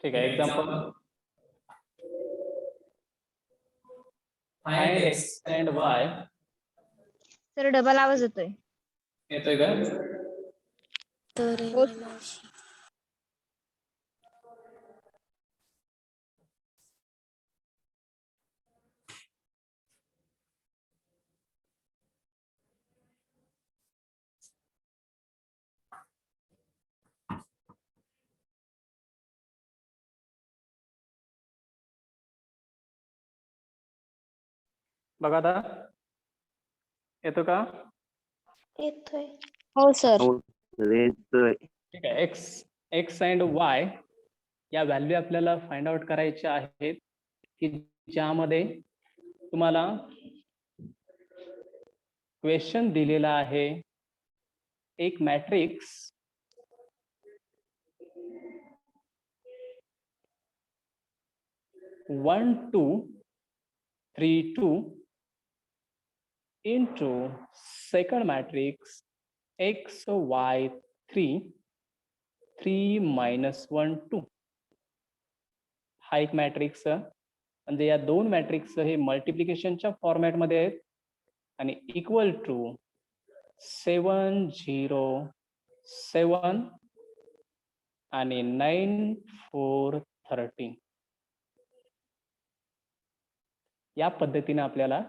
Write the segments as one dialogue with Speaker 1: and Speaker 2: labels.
Speaker 1: ठीक आहे. Example find x and y.
Speaker 2: Sir double आवाज येतोय.
Speaker 1: येतोय का?
Speaker 2: हो.
Speaker 1: बघा आता येतो का?
Speaker 3: येतोय.
Speaker 2: हो सर.
Speaker 1: ठीक आहे. एक्स अँड वाय या व्हॅल्यू आपल्याला फाइंड आउट करायच्या आहेत की ज्यामध्ये तुम्हाला क्वेश्चन दिलेला आहे. एक matrix one two 3 2 into second matrix x y 3 3 minus 1 2. हा एक मॅट्रिक्स म्हणजे या दोन मॅट्रिक्स हे मल्टिप्लिकेशनच्या फॉर्मॅटमध्ये आहेत आणि इक्वल टू 7 0 7 आणि 9 4 13. या पद्धतीने आपल्याला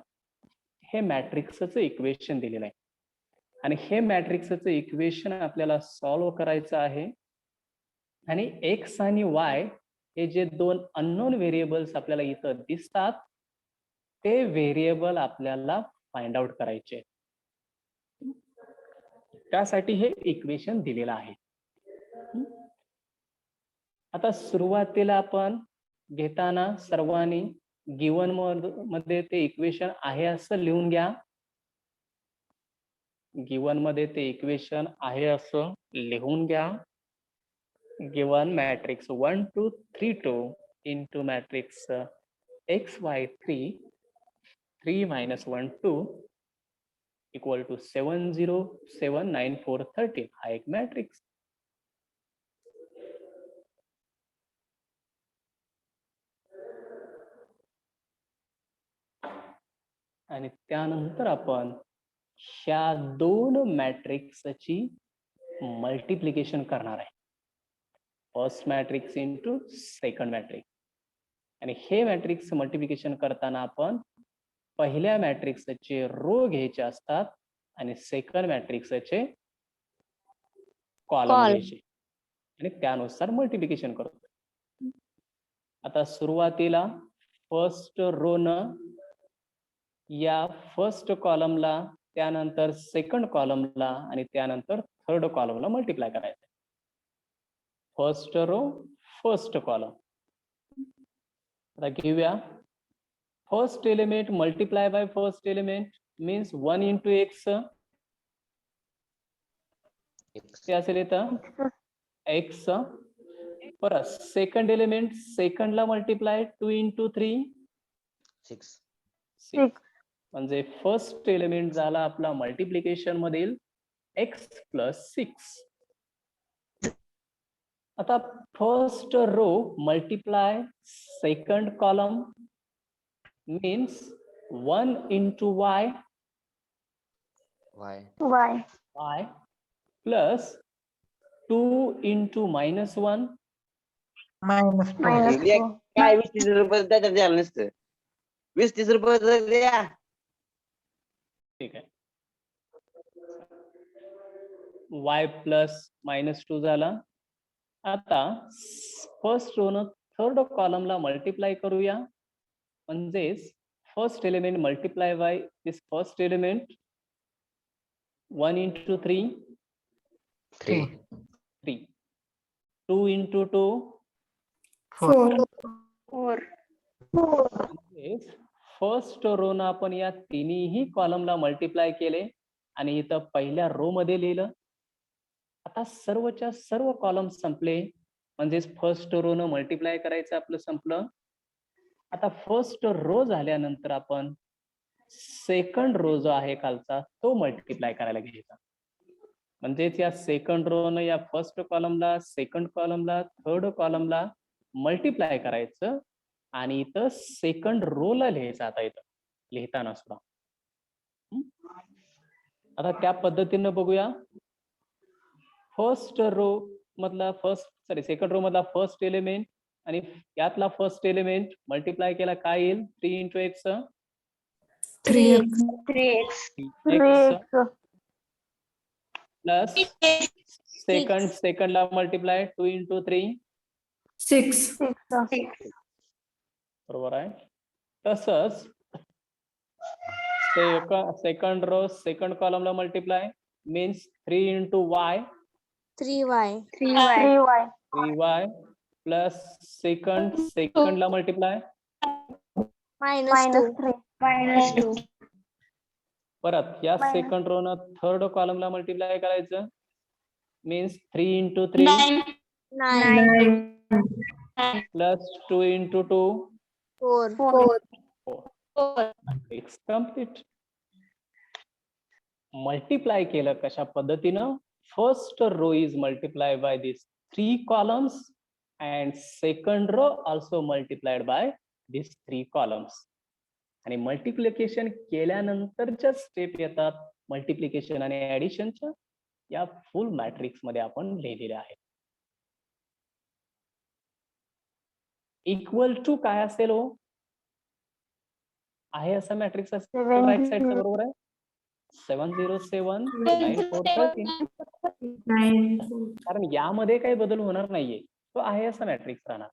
Speaker 1: हे मॅट्रिक्सचं इक्वेशन दिलेलं आहे आणि हे मॅट्रिक्सचं इक्वेशन आपल्याला सॉल्व्ह करायचं आहे. आणि एक्स आणि वाय हे जे दोन अननोन व्हेरिएबल्स आपल्याला इथं दिसतात ते व्हेरिएबल आपल्याला फाइंड आउट करायचे. त्यासाठी हे इक्वेशन दिलेलं आहे. आता सुरुवातीला आपण घेताना सर्वांनी गिवन मध्ये ते इक्वेशन आहे असं लिहून घ्या. गिवन मध्ये ते इक्वेशन आहे असं लिहून घ्या. Given matrix 1 2 3 2 into matrix x y 3 3 minus 1 2 equal to 7 0 7 9 4 13 हा एक मॅट्रिक्स. आणि त्यानंतर आपण ह्या दोन मॅट्रिक्सची मल्टिप्लिकेशन करणार आहे. First matrix into second matrix. आणि हे मॅट्रिक्स मल्टिप्लिकेशन करताना आपण पहिल्या मॅट्रिक्सचे रो घ्यायचे असतात आणि सेकंड मॅट्रिक्सचे कॉलम घ्यायचे आणि त्यानुसार मल्टिप्लिकेशन करतो. आता सुरुवातीला फर्स्ट रो न या फर्स्ट कॉलमला त्यानंतर सेकंड कॉलमला आणि त्यानंतर थर्ड कॉलमला मल्टिप्लाय करायचं. First row first column. आता घेऊया first element multiply by first element means 1 into x. ते असेल इथं x परत सेकंड एलिमेंट सेकंडला मल्टिप्लाय 2 into 3 6. म्हणजे फर्स्ट एलिमेंट झाला आपला मल्टिप्लिकेशन मधील x plus 6. आता first row multiply second column means 1 into y plus 2 into -1
Speaker 4: काय 20-30 रुपये त्याच्यात द्यायला नसतं. 20-30 रुपये द्या.
Speaker 1: ठीक आहे. y plus -2 झाला. आता फर्स्ट रो न थर्ड कॉलमला मल्टिप्लाय करूया. म्हणजेच first element multiply by this first element 1 into 3 3 2 into 2
Speaker 3: 4
Speaker 1: first row न आपण या तिन्ही कॉलमला मल्टिप्लाय केले आणि इथं पहिल्या रो मध्ये लिहिलं. आता सर्वच्या सर्व कॉलम संपले म्हणजेच फर्स्ट रो न मल्टिप्लाय करायचं आपलं संपलं. आता फर्स्ट रो झाल्यानंतर आपण सेकंड रो जो आहे खालचा तो मल्टिप्लाय करायला घ्यायचा. म्हणजेच या सेकंड रो न या फर्स्ट कॉलमला सेकंड कॉलमला थर्ड कॉलमला मल्टिप्लाय करायचं आणि इथं सेकंड रोला लिहायचं आता इथं लिहिताना सुद्धा. आता त्या पद्धतीनं बघूया. फर्स्ट रो मधला सेकंड रो मधला फर्स्ट एलिमेंट आणि यातला फर्स्ट एलिमेंट मल्टिप्लाय केला काय येईल? 3 × x
Speaker 2: 3x
Speaker 3: 3x
Speaker 1: x plus सेकंडला मल्टिप्लाय 2 × 3
Speaker 5: 6.
Speaker 1: बरोबर आहे. तसंच सेकंड रो सेकंड कॉलमला multiply means 3 × y
Speaker 2: 3y
Speaker 1: 3y plus सेकंडला मल्टिप्लाय
Speaker 2: -2
Speaker 1: परत या सेकंड रो न थर्ड कॉलमला मल्टिप्लाय करायचं means 3 × 3
Speaker 2: 9
Speaker 1: plus 2 × 2
Speaker 2: 4
Speaker 1: it's complete. Multiply केलं कशा पद्धतीनं? First row is multiply by this 3 columns and second row also multiplied by these 3 columns. आणि मल्टिप्लिकेशन केल्यानंतरच्या स्टेप येतात मल्टिप्लिकेशन आणि ऍडिशनच्या, या फुल मॅट्रिक्स मध्ये आपण लिहिलेल्या आहेत. इक्वल टू काय असेल हो? आहे असा मॅट्रिक्स असेल राईट साइडचा, बरोबर आहे. 707 9413. कारण यामध्ये काही बदल होणार नाहीये, तो आहे असा मॅट्रिक्स राहणार.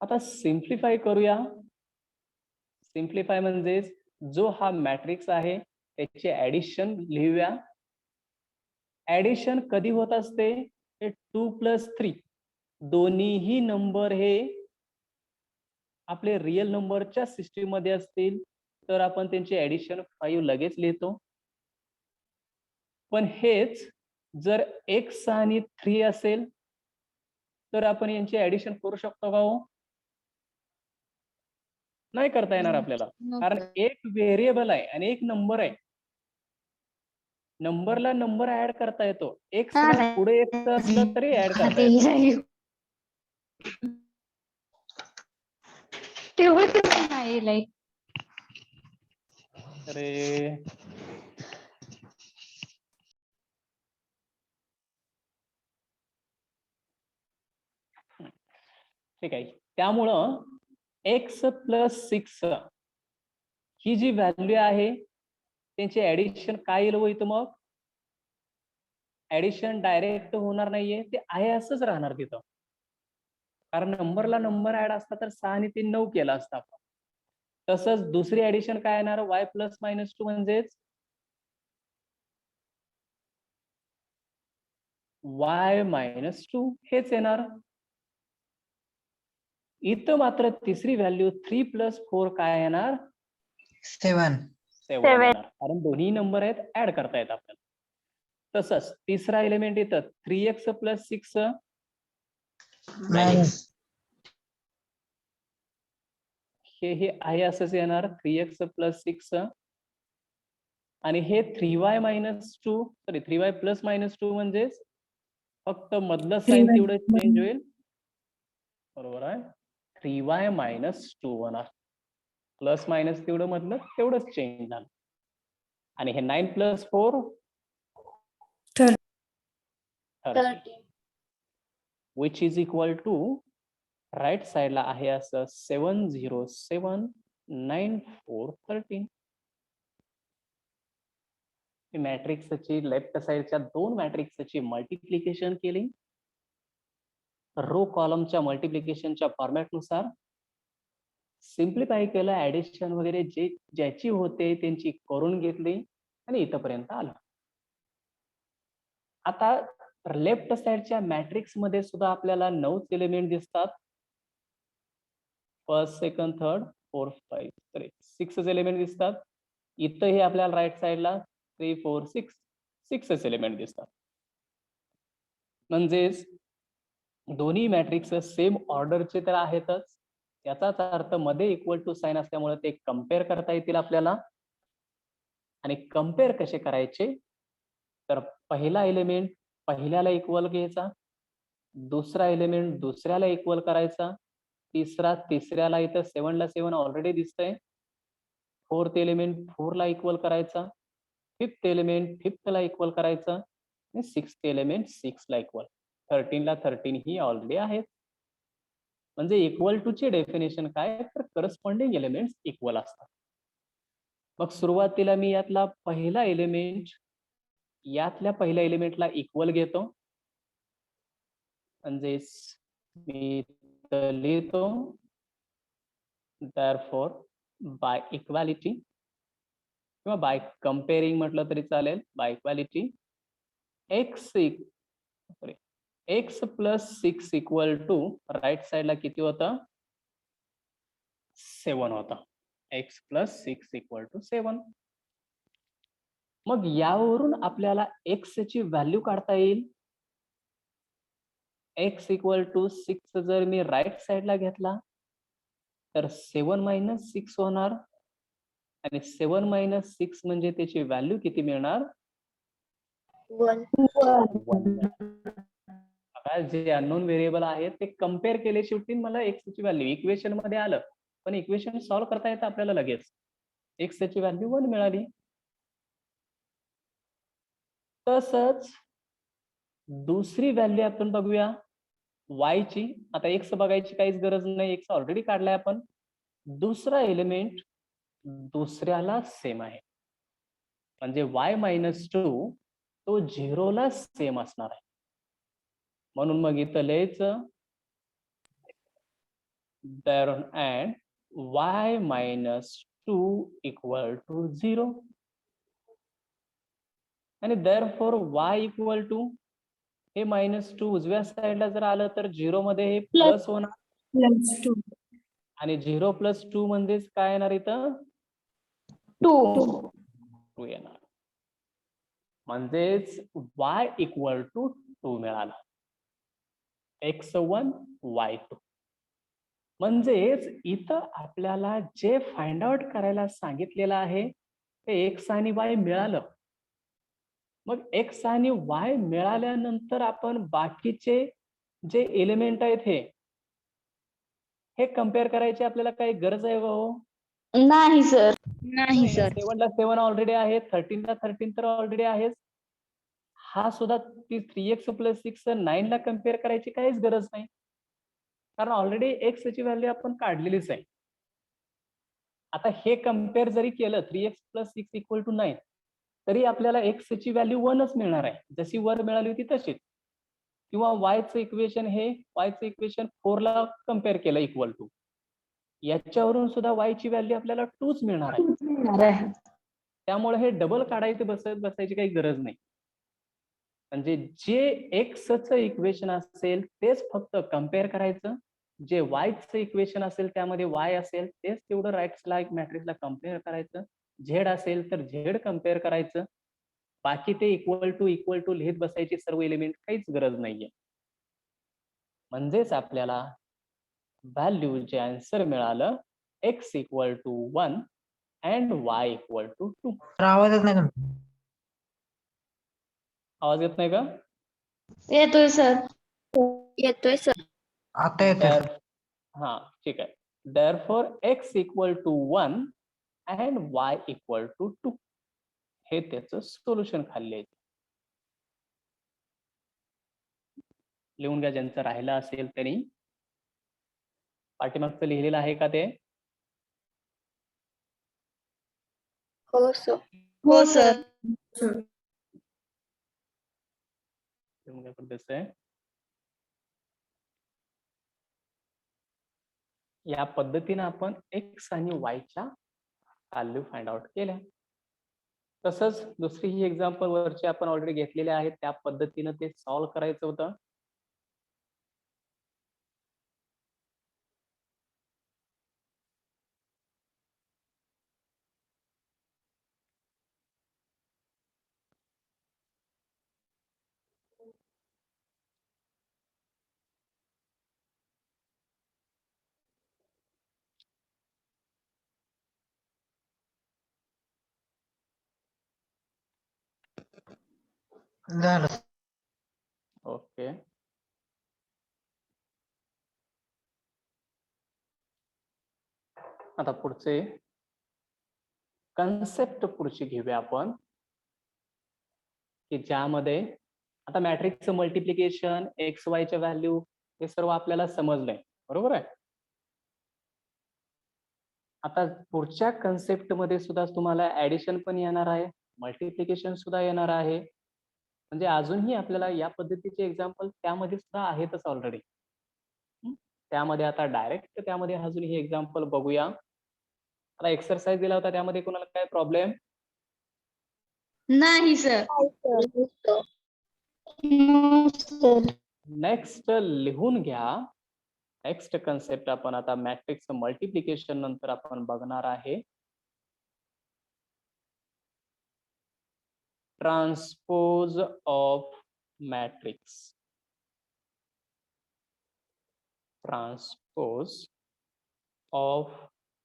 Speaker 1: आता सिम्प्लिफाय करूया. सिम्प्लिफाय म्हणजे जो हा मॅट्रिक्स आहे त्याचे ऍडिशन लिहूया. ऍडिशन कधी होत असते? 2 + 3 दोन्हीही नंबर हे आपले रिअल नंबरच्या सिस्टीम मध्ये असतील तर आपण त्यांची ऍडिशन 5 लगेच लिहितो. पण हेच जर x आणि 3 असेल तर आपण यांची ऍडिशन करू शकतो का हो? नाही करता येणार आपल्याला, कारण एक व्हेरिएबल आहे आणि एक नंबर आहे. नंबरला नंबर ऍड करता येतो, एक्स पुढे x असलं तरी ऍड करता येतो. अरे ठीक आहे. त्यामुळं x + 6 ही जी व्हॅल्यू आहे त्यांची ऍडिशन काय येईल हो इथं? मग ऍडिशन डायरेक्ट होणार नाहीये, ते आहे असंच राहणार तिथं. कारण नंबरला नंबर ऍड असता तर 6 आणि 3 9 केला असता आपण. तसंच दुसरी ऍडिशन काय येणार? y + -2 म्हणजेच y - 2 हेच येणार. इथं मात्र तिसरी व्हॅल्यू 3 + 4 काय येणार?
Speaker 5: 7.
Speaker 1: येणार, कारण दोन्ही नंबर आहेत, ऍड करता येत आपल्याला. तसंच तिसरा एलिमेंट येतं 3x + 6 हे आहे असंच येणार 3x + 6 आणि हे 3y - 2 3y + -2 म्हणजेच फक्त मधलं साइन तेवढं चेंज होईल, बरोबर आहे. 3y - 2 होणार, प्लस मायनस तेवढं मधलं तेवढंच चेंज झालं. आणि हे 9 + 4 30 which is equal to right साइडला आहे असं 707 9413. मॅट्रिक्सची लेफ्ट साइडच्या दोन मॅट्रिक्सची मल्टिप्लिकेशन केली रो कॉलमच्या मल्टिप्लिकेशनच्या फॉर्मॅटनुसार. सिम्प्लिफाय केलं, ऍडिशन वगैरे जे ज्याची होते त्यांची करून घेतली आणि इथपर्यंत आलं. आता लेफ्ट साइडच्या मॅट्रिक्स मध्ये सुद्धा आपल्याला 9 एलिमेंट दिसतात. First, second, third, fourth, 5 6 element दिसतात. इथं हे आपल्याला राईट साइडला 3 4 6 एलिमेंट दिसतात. म्हणजेच दोन्ही मॅट्रिक्स सेम ऑर्डरचे तर आहेतच, याचाच अर्थ मध्ये इक्वल टू साइन असल्यामुळे ते कम्पेअर करता येतील आपल्याला. आणि कम्पेअर कसे करायचे? तर पहिला एलिमेंट पहिल्याला इक्वल घ्यायचा, दुसरा एलिमेंट दुसऱ्याला इक्वल करायचा, तिसरा तिसऱ्याला, इथं 7 ला 7 ऑलरेडी दिसतंय. फोर्थ एलिमेंट 4 ला इक्वल करायचा, फिफ्थ एलिमेंट 5th ला इक्वल करायचा आणि सिक्स्थ एलिमेंट 6 ला इक्वल. 13 ला 13 ही ऑलरेडी आहेत. म्हणजे इक्वल टू ची डेफिनेशन काय, तर करस्पॉन्डिंग एलिमेंट्स इक्वल असतात. मग सुरुवातीला मी यातला पहिला एलिमेंट यातल्या पहिल्या एलिमेंटला इक्वल घेतो, म्हणजेच मी इथं लिहितो therefore बाय इक्वालिटी किंवा बाय कम्पेअरिंग म्हटलं तरी चालेल, by equality x plus 6 equal to right साइडला किती होतं, 7 होता. x plus 6 equal to 7. मग यावरून आपल्याला x ची व्हॅल्यू काढता येईल. x इक्वल टू 6 जर मी राईट साइडला घेतला तर 7 मायनस 6 होणार आणि 7 मायनस 6 म्हणजे त्याची व्हॅल्यू किती मिळणार,
Speaker 2: 1.
Speaker 1: 1. आता जे अननोन व्हेरिएबल आहे ते कम्पेअर केले, शेवटी मला x ची व्हॅल्यू इक्वेशन मध्ये आलं, पण इक्वेशन सॉल्व्ह करता येतं आपल्याला लगेच. x ची व्हॅल्यू 1 मिळाली. तसंच दुसरी व्हॅल्यू आपण बघूया y ची. आता x बघायची काहीच गरज नाही, x ऑलरेडी काढलाय आपण. दुसरा एलिमेंट दुसऱ्याला सेम आहे, म्हणजे y मायनस 2 तो 0 ला सेम असणार आहे. म्हणून मग इथं लिहायचं thereon and y minus 2 equal to 0 आणि therefore y equal to हे -2 उजव्या साईडला जर आलं तर 0 मध्ये हे प्लस होणार
Speaker 5: +2.
Speaker 1: आणि 0 प्लस 2 म्हणजेच काय येणार इथं, 2 येणार. म्हणजेच y इक्वल टू 2 मिळाला. x1 y2. म्हणजेच इथं आपल्याला जे फाइंड आउट करायला सांगितलेलं आहे ते x आणि y मिळालं. मग x आणि y मिळाल्यानंतर आपण बाकीचे जे एलिमेंट आहेत हे कंपेअर करायची आपल्याला काही गरज आहे का हो?
Speaker 3: नाही सर.
Speaker 2: नाही सर.
Speaker 1: 7 ला 7 ऑलरेडी आहे, 13 ला 13 तर ऑलरेडी आहेच. हा सुद्धा 3x प्लस 6 9 ला कम्पेअर करायची काहीच गरज नाही, कारण ऑलरेडी x ची व्हॅल्यू आपण काढलेलीच आहे. आता हे कम्पेअर जरी केलं 3x प्लस 6 इक्वल टू 9 तरी आपल्याला x ची व्हॅल्यू 1च मिळणार आहे, जशी वर मिळाली होती तशीच. किंवा y चं इक्वेशन हे y चं इक्वेशन 4 ला कम्पेअर केलं इक्वल टू, याच्यावरून सुद्धा y ची व्हॅल्यू आपल्याला 2च मिळणार आहे. त्यामुळे हे डबल काढायचं बसायची काही गरज नाही. म्हणजे जे x चं इक्वेशन असेल तेच फक्त कम्पेअर करायचं, जे y चं इक्वेशन असेल त्यामध्ये y असेल तेच तेवढं राईटला मॅट्रिक्सला कम्पेअर करायचं, z असेल तर z कम्पेअर करायचं. बाकी ते इक्वल टू लिहित बसायची सर्व एलिमेंट काहीच गरज नाहीये. म्हणजेच आपल्याला व्हॅल्यू जे आन्सर मिळालं x equal to 1 and y equal to 2.
Speaker 5: आवाज येत नाही तुमचा.
Speaker 1: आवाज येत नाही का?
Speaker 3: येतोय सर.
Speaker 2: येतोय सर.
Speaker 5: आता येतोय.
Speaker 1: हा ठीक आहे. therefore x equal to 1 and y equal to 2 हे त्याचं सोल्युशन खाली आहे. लिहून घ्या ज्यांचं राहिलं असेल त्यांनी. पाठीमागचं लिहिलेलं आहे का ते?
Speaker 2: हो सर.
Speaker 3: हो सर.
Speaker 1: लिहून घ्या कसं आहे. या पद्धतीने आपण x आणि y च्या व्हॅल्यू फाइंड आउट केल्या. तसंच दुसरी ही एक्झाम्पल वरची आपण ऑलरेडी घेतलेले आहेत, त्या पद्धतीने ते सॉल्व्ह करायचं होतं.
Speaker 5: झालं.
Speaker 1: ओके. आता पुढचे कन्सेप्ट पुढची घेऊया आपण, की ज्यामध्ये आता मॅट्रिक्सचं मल्टिप्लिकेशन, एक्स वायच्या व्हॅल्यू हे सर्व आपल्याला समजलंय, बरोबर आहे. आता पुढच्या कन्सेप्ट मध्ये सुद्धा तुम्हाला ऍडिशन पण येणार आहे, मल्टिप्लिकेशन सुद्धा येणार आहे. म्हणजे अजूनही आपल्याला या पद्धतीचे एक्झाम्पल त्यामध्ये सुद्धा आहेतच ऑलरेडी. त्यामध्ये आता डायरेक्ट त्यामध्ये अजून हे एक्झाम्पल बघूया. आता एक्सरसाइज दिला होता त्यामध्ये कोणाला काय प्रॉब्लेम?
Speaker 3: नाही सर.
Speaker 1: नेक्स्ट लिहून घ्या. नेक्स्ट कन्सेप्ट आपण आता मॅट्रिक्स मल्टिप्लिकेशन नंतर आपण बघणार आहे. Transpose of matrix. Transpose of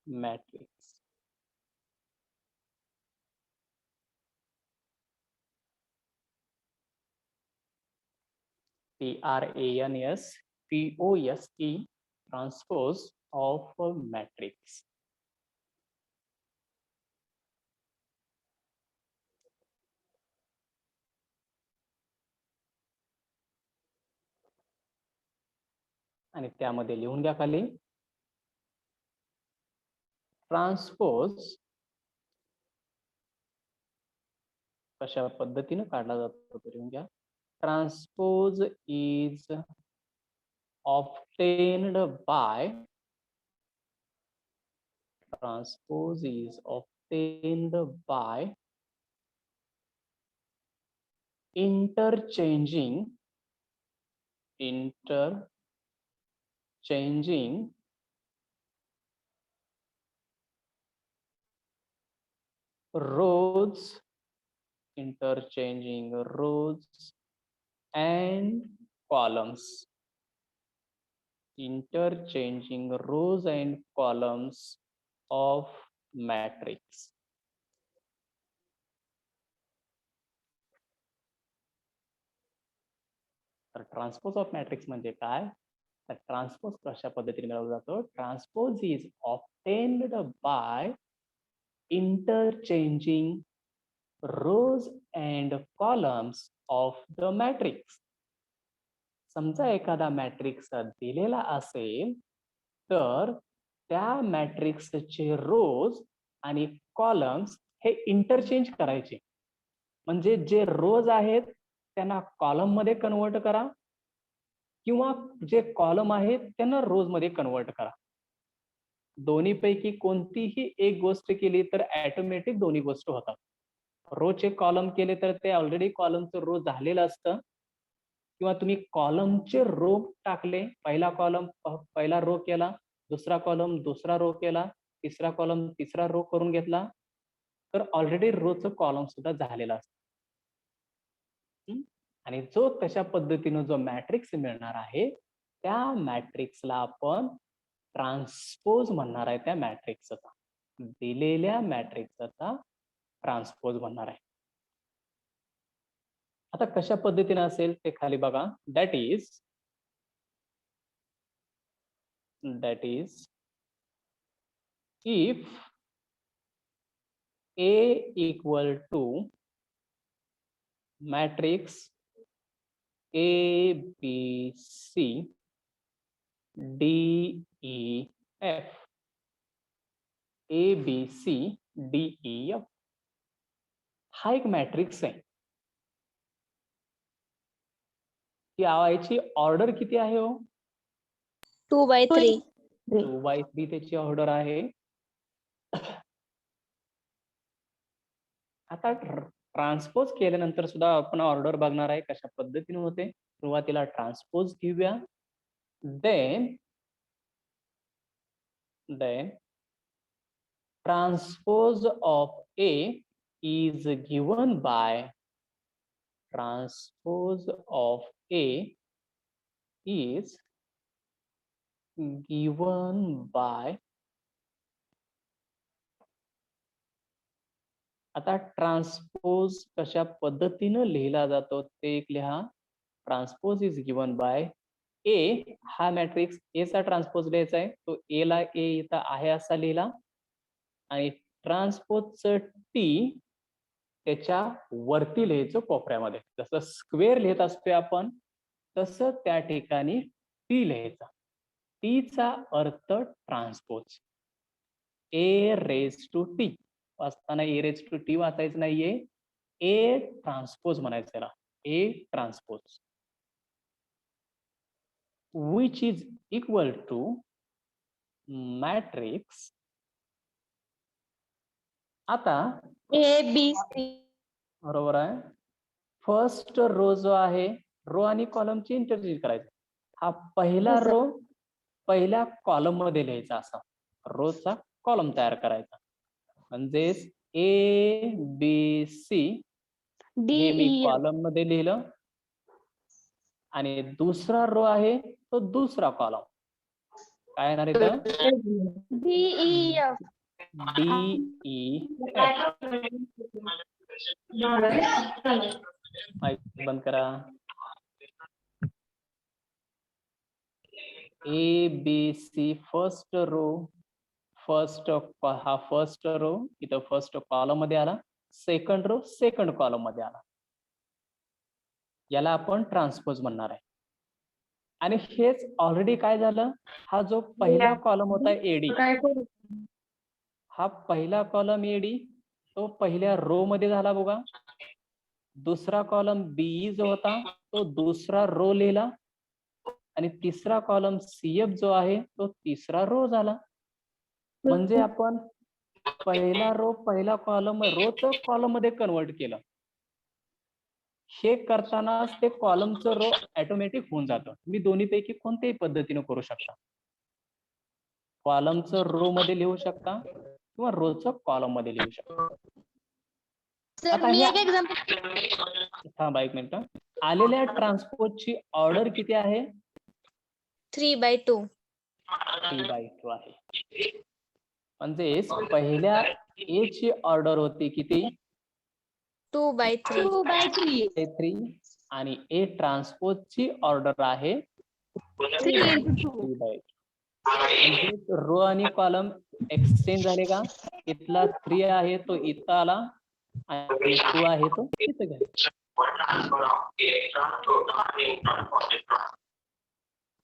Speaker 1: matrix. TRANSPOSE, transpose of a matrix. आणि त्यामध्ये लिहून घ्या खाली ट्रान्सपोज कशा पद्धतीने काढला जातो ते लिहून घ्या. Transpose is obtained by interchanging rows and columns. Interchanging rows and columns of matrix. तर ट्रान्सपोज ऑफ मॅट्रिक्स म्हणजे काय? तर ट्रान्सपोज कशा पद्धतीने मिळवला जातो? Transpose is obtained by interchanging rows and columns of the matrix. समजा एखादा मॅट्रिक्स दिलेला असेल तर त्या मॅट्रिक्सचे रोज आणि कॉलम्स हे इंटरचेंज करायचे. म्हणजे जे रोज आहेत त्यांना कॉलम मध्ये कन्वर्ट करा किंवा जे कॉलम आहेत त्यांना रोज मध्ये कन्वर्ट करा. दोन्हीपैकी कोणतीही एक गोष्ट केली तर ऑटोमॅटिक दोन्ही गोष्ट होतात. रोचे कॉलम केले तर ते ऑलरेडी कॉलमचं रो झालेलं असतं किंवा तुम्ही कॉलमचे रो टाकले, पहिला रो केला, दुसरा कॉलम दुसरा रो केला, तिसरा कॉलम तिसरा रो करून घेतला तर ऑलरेडी रोचं कॉलम सुद्धा झालेला असतं. आणि जो तशा पद्धतीने जो मॅट्रिक्स मिळणार आहे त्या मॅट्रिक्सला आपण ट्रान्सपोज म्हणणार आहे. त्या मॅट्रिक्सचा दिलेल्या मॅट्रिक्सचा ट्रान्सपोज म्हणणार आहे. आता कशा पद्धतीने असेल ते खाली बघा. That is if A equal to matrix A B C D E F. A B C D E F हा एक मॅट्रिक्स आहे. याची ऑर्डर किती आहे हो?
Speaker 2: 2/3.
Speaker 1: 2/3 त्याची ऑर्डर आहे. आता ट्रान्सपोज केल्यानंतर सुद्धा आपण ऑर्डर बघणार आहे कशा पद्धतीने होते. सुरुवातीला ट्रान्सपोज घेऊया. Then transpose of A is given by transpose of A is given by. आता ट्रान्सपोज कशा पद्धतीने लिहिला जातो ते एक लिहा. ट्रान्सपोज इज गिवन बाय ए हा मॅट्रिक्स ए चा ट्रान्सपोज लिहायचा आहे, तो ए ला ए इथं आहे असा लिहिला आणि ट्रान्सपोजचं टी त्याच्या वरती लिहायचं कोपऱ्यामध्ये. जसं स्क्वेअर लिहित असतोय आपण तसं त्या ठिकाणी टी लिहायचा. टी चा अर्थ transpose. A raise to T वाचताना ए रेज टू टी वाचायचं नाहीये, ए ट्रान्सपोज म्हणायचं त्याला, ए transpose. which is equal to matrix. आता
Speaker 3: ए बी सी.
Speaker 1: बरोबर आहे. फर्स्ट रो जो आहे, रो आणि कॉलमची इंटरचेंज करायचं. हा पहिला
Speaker 3: हो, सर.
Speaker 1: रो पहिल्या कॉलम मध्ये लिहायचा, असा रोचा कॉलम तयार करायचा. म्हणजेच ए बी सी
Speaker 3: डी
Speaker 1: हे मी
Speaker 3: ई एफ.
Speaker 1: कॉलम मध्ये लिहिलं आणि दुसरा रो आहे तो दुसरा कॉलम. काय येणार इथं?
Speaker 3: D E F.
Speaker 1: D E mic बंद करा. A B C first row, हा फर्स्ट रो इथं फर्स्ट कॉलम मध्ये आला, सेकंड रो सेकंड कॉलम मध्ये आला. याला आपण ट्रान्सपोज म्हणणार आहे. आणि हेच ऑलरेडी काय झालं, हा जो पहिला कॉलम होता एडी, हा पहिला कॉलम एडी तो पहिल्या रो मध्ये झाला बघा. दुसरा कॉलम बीई जो होता तो दुसरा रो लिहिला आणि तिसरा कॉलम सीएफ जो आहे तो तिसरा रो झाला. म्हणजे आपण पहिला रो पहिला कॉलम रोच कॉलम मध्ये कन्वर्ट केलं. हे करतानाच ते कॉलमचं रो ऑटोमॅटिक होऊन जातं. मी दोन्हीपैकी कोणत्याही पद्धतीने करू शकता. कॉलमचं रो मध्ये लिहू शकता किंवा रोचं कॉलम मध्ये लिहू शकता.
Speaker 3: सर
Speaker 1: आता
Speaker 3: मी
Speaker 1: ह्या-
Speaker 3: एक एक्झाम्पल.
Speaker 1: थांबा एक मिनिट. आलेल्या ट्रान्सपोजची ऑर्डर किती आहे?
Speaker 2: 3/2.
Speaker 1: 3/2 आहे. म्हणजेच पहिल्या ए ची ऑर्डर होती किती?
Speaker 2: 2/3.
Speaker 3: 2/3.
Speaker 1: 3 आणि ए ट्रान्सपोज ची ऑर्डर आहे
Speaker 3: 3/2.
Speaker 1: 3/2. म्हणजे रो आणि कॉलम एक्सचेंज झाले का? इथला 3 आहे तो इथं आला आणि 2 आहे तो इथं गेला.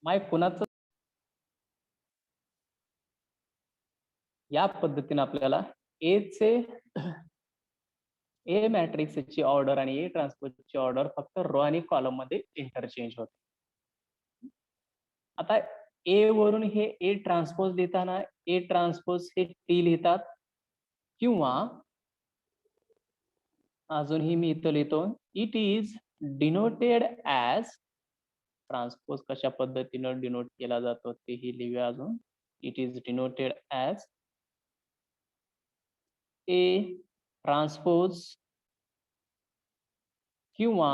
Speaker 1: माईक कुणाचं? या पद्धतीने आपल्याला ए मॅट्रिक्सची ऑर्डर आणि ए ट्रान्सपोजची ऑर्डर फक्त रो आणि कॉलम मध्ये इंटरचेंज होते. आता ए वरून हे ए ट्रान्सपोज लिहिताना ए ट्रान्सपोज हे टी लिहितात किंवा अजूनही मी इथं लिहितो, it is denoted as. Transpose कशा पद्धतीनं डिनोट केला जातो तेही लिहूया अजून. It is denoted as A transpose किंवा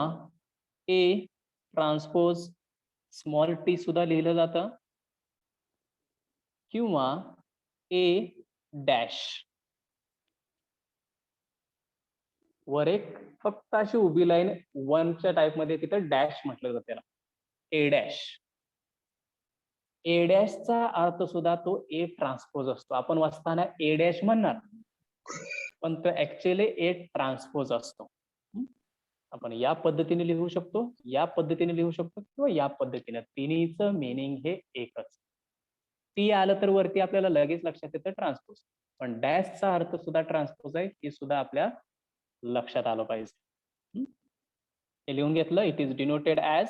Speaker 1: ए ट्रान्सपोज स्मॉल टी सुद्धा लिहिलं जातं किंवा ए डॅश. वर एक फक्त अशी उभी लाईन 1च्या टाइप मध्ये तिथं डॅश म्हटलं जातं त्याला, ए डॅश. ए डॅशचा अर्थ सुद्धा तो ए ट्रान्सपोज असतो. आपण वाचताना ए डॅश म्हणणार पण तो ऍक्च्युअली ए ट्रान्सपोज असतो. आपण या पद्धतीने लिहू शकतो, या पद्धतीने लिहू शकतो किंवा या पद्धतीने. तिन्हीचं मिनिंग हे एकच. टी आलं तर वरती आपल्याला लगेच लक्षात येतं ट्रान्सपोज, पण डॅशचा अर्थ सुद्धा ट्रान्सपोज आहे हे सुद्धा आपल्या लक्षात आलं पाहिजे. हे लिहून घेतलं. It is denoted as.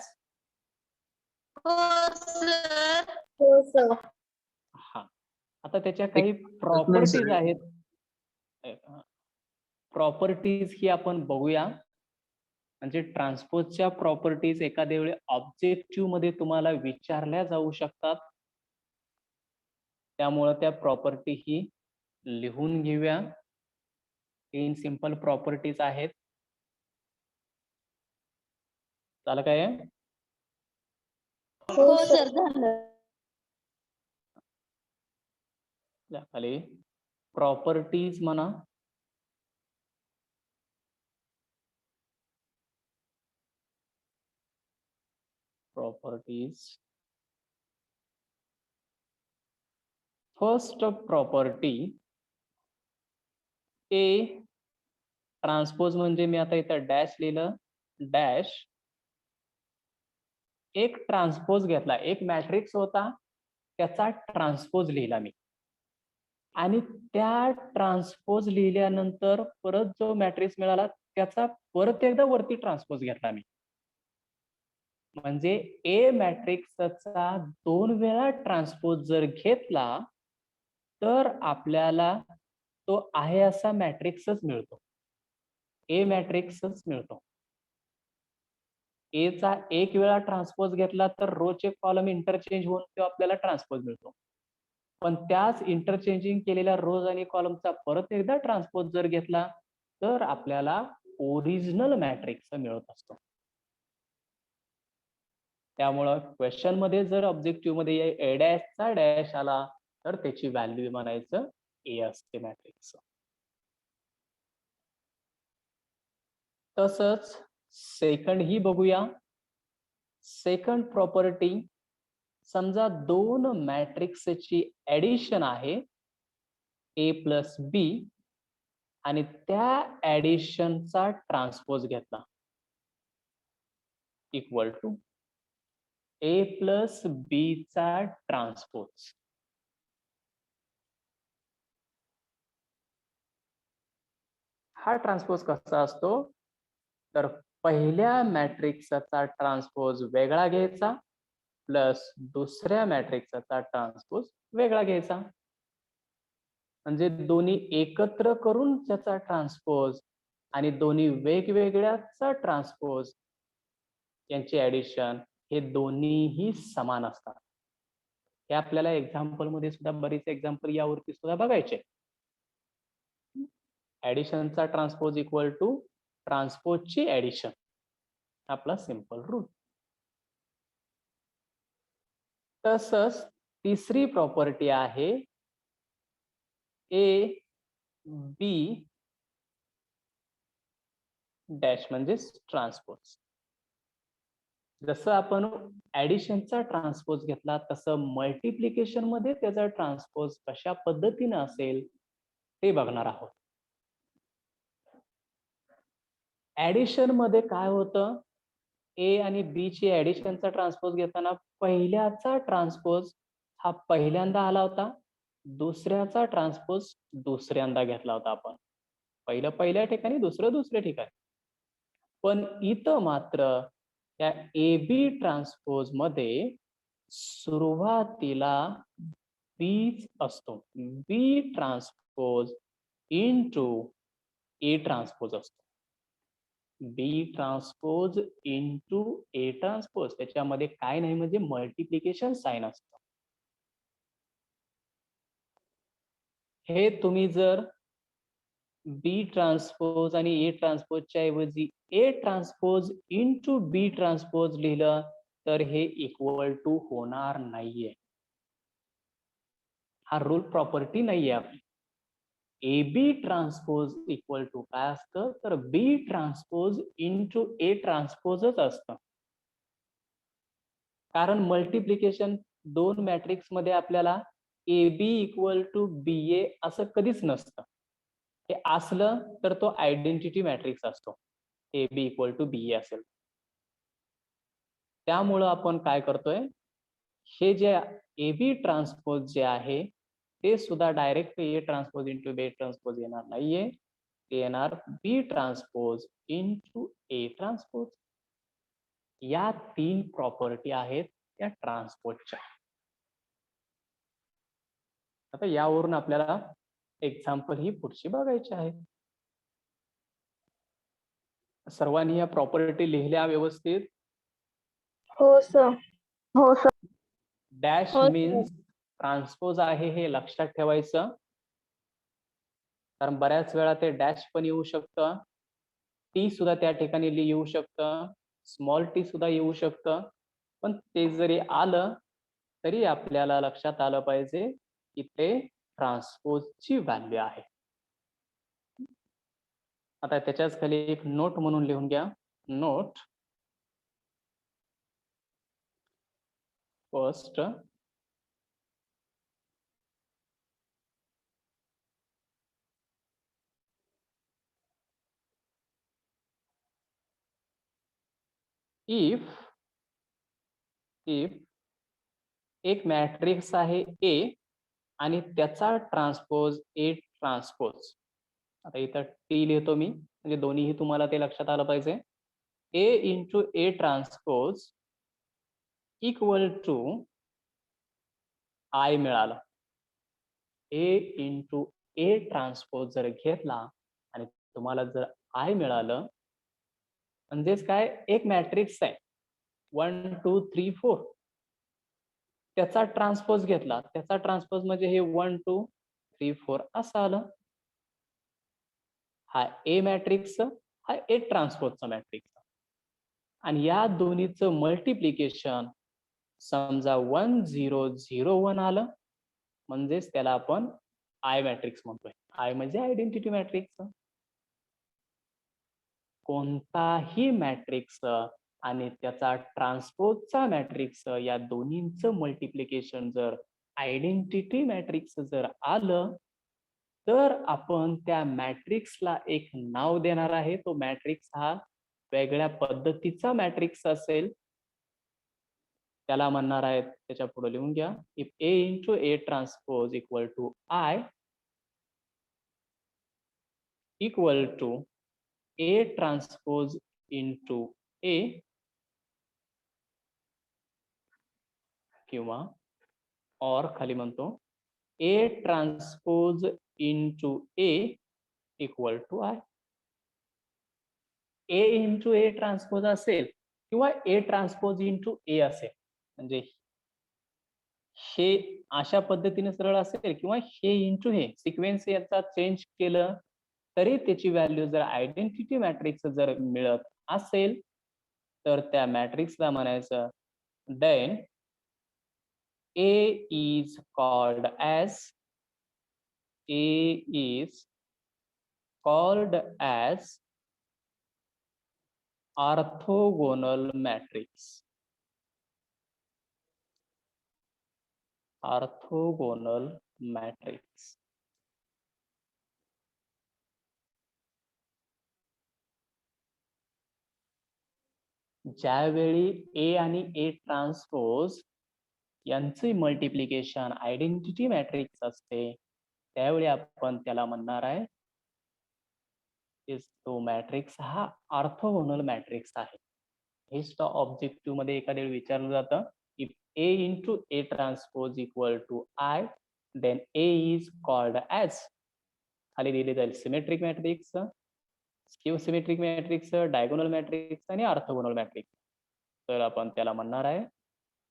Speaker 3: हो सर.
Speaker 2: हो सर.
Speaker 1: हा. आता त्याच्या काही प्रॉपर्टीज आहेत. प्रॉपर्टीज ही आपण बघूया. म्हणजे ट्रान्सपोजच्या प्रॉपर्टीज एखाद्या वेळी ऑब्जेक्टिव्ह मध्ये तुम्हाला विचारल्या जाऊ शकतात. त्यामुळे त्या प्रॉपर्टी ही लिहून घेऊया. 3 सिंपल प्रॉपर्टीज आहेत. झालं काय?
Speaker 3: हो सर झालं.
Speaker 1: खाली प्रॉपर्टीज म्हणा. प्रॉपर्टीज फर्स्ट प्रॉपर्टी ए ट्रान्सपोज म्हणजे मी आता इथं डॅश लिहिलं, डॅश एक ट्रान्सपोज घेतला, एक मॅट्रिक्स होता त्याचा ट्रान्सपोज लिहिला मी, आणि त्या ट्रान्सपोज लिहिल्यानंतर परत जो मॅट्रिक्स मिळाला त्याचा परत एकदा वरती ट्रान्सपोज घेतला मी. म्हणजे ए मॅट्रिक्सचा 2 वेळा ट्रान्सपोज जर घेतला तर आपल्याला तो आहे असा मॅट्रिक्सच मिळतो, ए मॅट्रिक्सच मिळतो. ए चा 1 वेळा ट्रान्सपोज घेतला तर रोचे कॉलम इंटरचेंज होऊन तो आपल्याला ट्रान्सपोज मिळतो. पण त्याच इंटरचेंजिंग केलेल्या रोज आणि कॉलमचा परत एकदा ट्रान्सपोज जर घेतला तर आपल्याला ओरिजिनल मॅट्रिक्स मिळत असतो. त्यामुळं क्वेश्चन मध्ये जर ऑब्जेक्टिव्ह मध्ये ए डॅशचा डॅश आला तर त्याची व्हॅल्यू म्हणायचं ए असते मॅट्रिक्स. तसंच सेकंड ही बघूया. सेकंड प्रॉपर्टी, समजा 2 मॅट्रिक्सची ऍडिशन आहे ए प्लस बी आणि त्या ऍडिशनचा ट्रान्सपोज घेतला इक्वल टू ए प्लस बी चा ट्रान्सपोज. हा ट्रान्सपोज कसा असतो तर पहिल्या मॅट्रिक्सचा ट्रान्सपोज वेगळा घ्यायचा प्लस दुसऱ्या मॅट्रिक्सचा ट्रान्सपोज वेगळा घ्यायचा, म्हणजे दोन्ही एकत्र करून त्याचा ट्रान्सपोज आणि दोन्ही वेगवेगळ्याचा ट्रान्सपोज यांची ऍडिशन हे दोन्हीही समान असतात. हे आपल्याला एक्झाम्पल मध्ये सुद्धा बरीच एक्झाम्पल यावरती सुद्धा बघायचे. ऍडिशनचा ट्रान्सपोज इक्वल टू ट्रान्सपोजची ऍडिशन, आपला सिंपल रूल. तसंच तिसरी प्रॉपर्टी आहे ए बी डॅश म्हणजे ट्रान्सपोज. जसं आपण ऍडिशनचा ट्रान्सपोज घेतला तसं मल्टिप्लिकेशन मध्ये त्याचा ट्रान्सपोज कशा पद्धतीने असेल ते बघणार आहोत. ऍडिशन मध्ये काय होतं, ए आणि बी ची ऍडिशनचा ट्रान्सपोज घेताना पहिल्याचा ट्रान्सपोज हा पहिल्यांदा आला होता, दुसऱ्याचा ट्रान्सपोज दुसऱ्यांदा घेतला होता आपण. पहिलं पहिल्या ठिकाणी, दुसरं दुसऱ्या ठिकाणी. पण इथं मात्र त्या ए बी ट्रान्सपोज मध्ये सुरुवातीला बीच असतो, बी ट्रान्सपोज इनटू ए ट्रान्सपोज असतो. बी ट्रान्सपोज इनटू ए ट्रान्सपोज, त्याच्यामध्ये काय नाही म्हणजे मल्टिप्लिकेशन साइन असतं. हे तुम्ही जर बी ट्रान्सपोज आणि ए ट्रान्सपोजच्या ऐवजी ए ट्रान्सपोज इनटू बी ट्रान्सपोज लिहिलं तर हे इक्वल टू होणार नाहीये. हा रूल प्रॉपर्टी नाहीये आपली. A B transpose equal to काय असतं तर बी ट्रान्सपोज इनटू ए ट्रान्सपोजच असतं. कारण मल्टिप्लिकेशन 2 मॅट्रिक्स मध्ये आपल्याला A B equal to be ए असं कधीच नसतं. हे असलं तर तो आयडेंटिटी मॅट्रिक्स असतो, A B equal to be ए असेल. त्यामुळं आपण काय करतोय, हे जे ए बी ट्रान्सपोज जे आहे ते सुद्धा डायरेक्ट ए ट्रान्सपोज इंटू बी ट्रान्सपोज येणार नाहीये, ते येणार बी ट्रान्सपोज इंटू ए ट्रान्सपोज. या 3 प्रॉपर्टी आहेत त्या ट्रान्सपोजच्या. आता यावरून आपल्याला एक्झाम्पल ही पुढची बघायची आहे. सर्वांनी या प्रॉपर्टी लिहिल्या व्यवस्थित?
Speaker 2: हो सर.
Speaker 3: हो सर.
Speaker 1: डॅश
Speaker 2: हो,
Speaker 1: मीन्स ट्रान्सपोज आहे हे लक्षात ठेवायचं, कारण बऱ्याच वेळा ते डॅश पण येऊ शकतं, टी सुद्धा त्या ठिकाणी येऊ शकतं, स्मॉल टी सुद्धा येऊ शकतं. पण ते जरी आलं तरी आपल्याला लक्षात आलं पाहिजे की ते ट्रान्सपोजची व्हॅल्यू आहे. आता त्याच्याच खाली एक नोट म्हणून लिहून घ्या. नोट, फर्स्ट इफ एक मॅट्रिक्स आहे ए आणि त्याचा ट्रान्सपोज ए ट्रान्सपोज. आता इथं टी लिहितो मी, म्हणजे दोन्हीही तुम्हाला ते लक्षात आलं पाहिजे. A into A transpose equal to I मिळालं. ए इंटू ए ट्रान्सपोज जर घेतला आणि तुम्हाला जर आय मिळालं, म्हणजेच काय, एक मॅट्रिक्स आहे 1 2 3 4, त्याचा ट्रान्सपोज घेतला, त्याचा ट्रान्सपोज म्हणजे हे 1 2 3 4 असं आलं. हा ए मॅट्रिक्स, हा ए ट्रान्सपोजचा मॅट्रिक्स, आणि या दोन्हीचं मल्टिप्लिकेशन समजा 1 0 0 1 आलं, म्हणजेच त्याला आपण आय मॅट्रिक्स म्हणतोय. आय म्हणजे आयडेंटिटी मॅट्रिक्स. कोणताही मॅट्रिक्स आणि त्याचा ट्रान्सपोजचा मॅट्रिक्स या दोन्हींचं मल्टिप्लिकेशन जर आयडेंटिटी मॅट्रिक्स जर आलं, तर आपण त्या मॅट्रिक्सला एक नाव देणार आहे. तो मॅट्रिक्स हा वेगळ्या पद्धतीचा मॅट्रिक्स असेल, त्याला म्हणणार आहेत, त्याच्या पुढे लिहून घ्या, if A into A transpose equal to I equal to A transpose into A, किंवा और खाली म्हणतो A transpose into A equal to I. A into A transpose असेल किंवा ए ट्रान्सपोज इंटू ए असेल, म्हणजे हे अशा पद्धतीने सरळ असेल किंवा हे इंटू हे, सिक्वेन्स याचा चेंज केलं तरी त्याची व्हॅल्यू जर आयडेंटिटी मॅट्रिक्स जर मिळत असेल, तर त्या मॅट्रिक्सला म्हणायचं then A is called as orthogonal matrix. Orthogonal matrix. ज्यावेळी ए आणि ए ट्रान्सपोज यांचे मल्टिप्लिकेशन आयडेंटिटी मॅट्रिक्स असते, त्यावेळी आपण त्याला म्हणणार आहे तो मॅट्रिक्स हा ऑर्थोगोनल मॅट्रिक्स आहे. हेच तो ऑब्जेक्टिव्ह मध्ये एखाद्या वेळी विचारलं जातं, if A into A transpose equal to I then A is called as, खाली लिहिले जाईल symmetric matrix, skew symmetric matrix, diagonal matrix आणि ऑर्थोगोनल मॅट्रिक्स. तर आपण त्याला म्हणणार आहे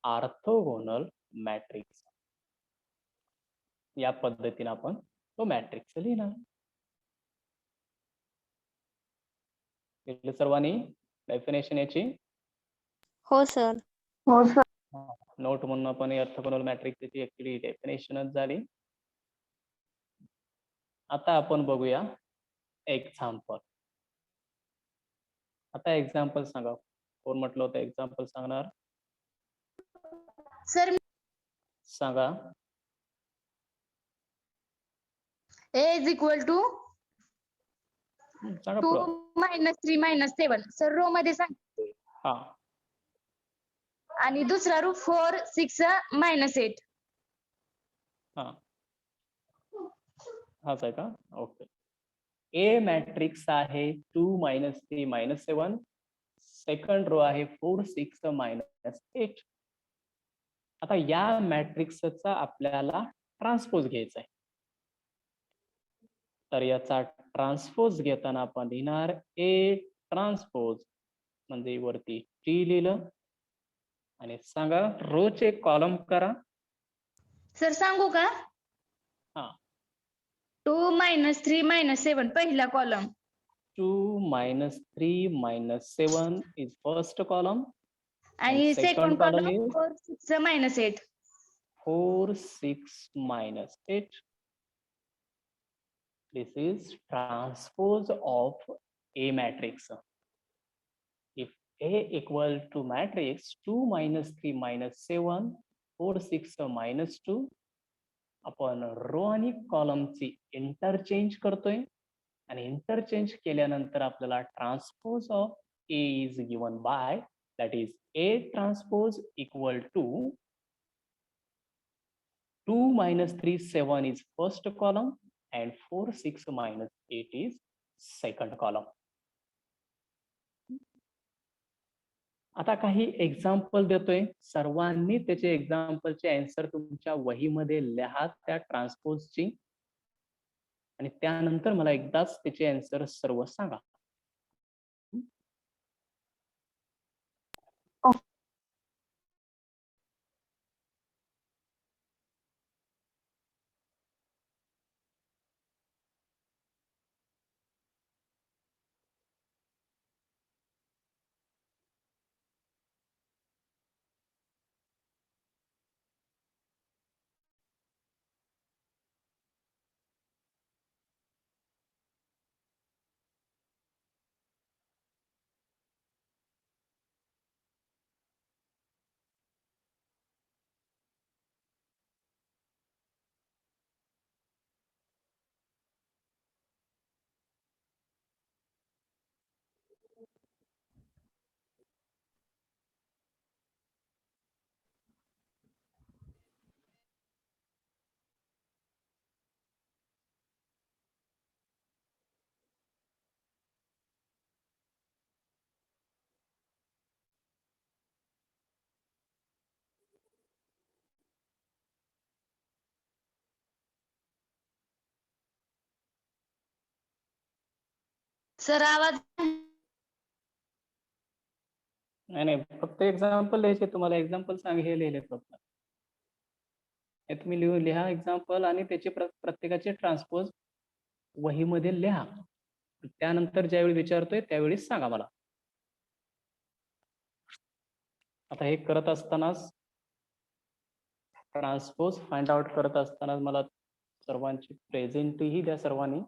Speaker 1: ऑर्थोगोनल मॅट्रिक्स. या पद्धतीने आपण तो मॅट्रिक्स लिहिणार. सर्वांनी डेफिनेशन याची
Speaker 3: हो सर.
Speaker 2: हो सर.
Speaker 1: नोट म्हणून आपण ऑर्थोगोनल मॅट्रिक्सची ऍक्च्युअली डेफिनेशनच झाली. आता आपण बघूया एक्झाम्पल. आता एक्झाम्पल सांगा, कोण म्हटलं होतं एक्झाम्पल सांगणार?
Speaker 3: सर
Speaker 1: सांगा.
Speaker 3: ए इज इक्वल टू
Speaker 1: सांगा
Speaker 3: 2
Speaker 1: पुढं.
Speaker 3: -3 -7 सर रो मध्ये सांग.
Speaker 1: हा,
Speaker 3: आणि दुसरा रो 4 6 -8.
Speaker 1: हा, हाच आहे का? ओके. ए मॅट्रिक्स आहे 2 -3 -7, सेकंड रो आहे 4 6 -8. आता या मॅट्रिक्सचा आपल्याला ट्रान्सपोज घ्यायचा आहे. तर याचा ट्रान्सपोज घेताना आपण लिहिणार ए ट्रान्सपोज, म्हणजे वरती टी लिहिलं आणि सांगा रोचे कॉलम करा.
Speaker 3: सर सांगू का?
Speaker 1: हा.
Speaker 3: 2 -3 -7 पहिला कॉलम.
Speaker 1: 2 -3 -7 is first column.
Speaker 3: आणि
Speaker 1: second
Speaker 3: second
Speaker 1: column
Speaker 3: column
Speaker 1: is
Speaker 3: 4 6 -8.
Speaker 1: 4 6 -8. This is transpose of A matrix. If A equal to matrix 2 -3 -7 4 6 -2, आपण रो आणि कॉलमची इंटरचेंज करतोय आणि इंटरचेंज केल्यानंतर आपल्याला transpose of A is given by that is A transpose equal to 2 minus 3 7 is first column and 4 6 minus 8 is second column. आता काही example देतोय, सर्वांनी त्याचे एक्झाम्पलचे आन्सर तुमच्या वहीमध्ये लिहा त्या ट्रान्सपोजची, आणि त्यानंतर मला एकदाच त्याचे आन्सर सर्व सांगा.
Speaker 3: सर आवाज
Speaker 1: नाही, फक्त एक्झाम्पल लिहायचे. तुम्हाला एक्झाम्पल हे लिहिले फक्त. हे तुम्ही लिहा एक्झाम्पल, आणि त्याचे प्रत्येकाचे ट्रान्सपोज वहीमध्ये लिहा. त्यानंतर ज्यावेळी विचारतोय त्यावेळीच सांगा मला. आता हे करत असतानाच, ट्रान्सपोज फाइंड आउट करत असताना मला सर्वांची प्रेझेंटही द्या सर्वांनी.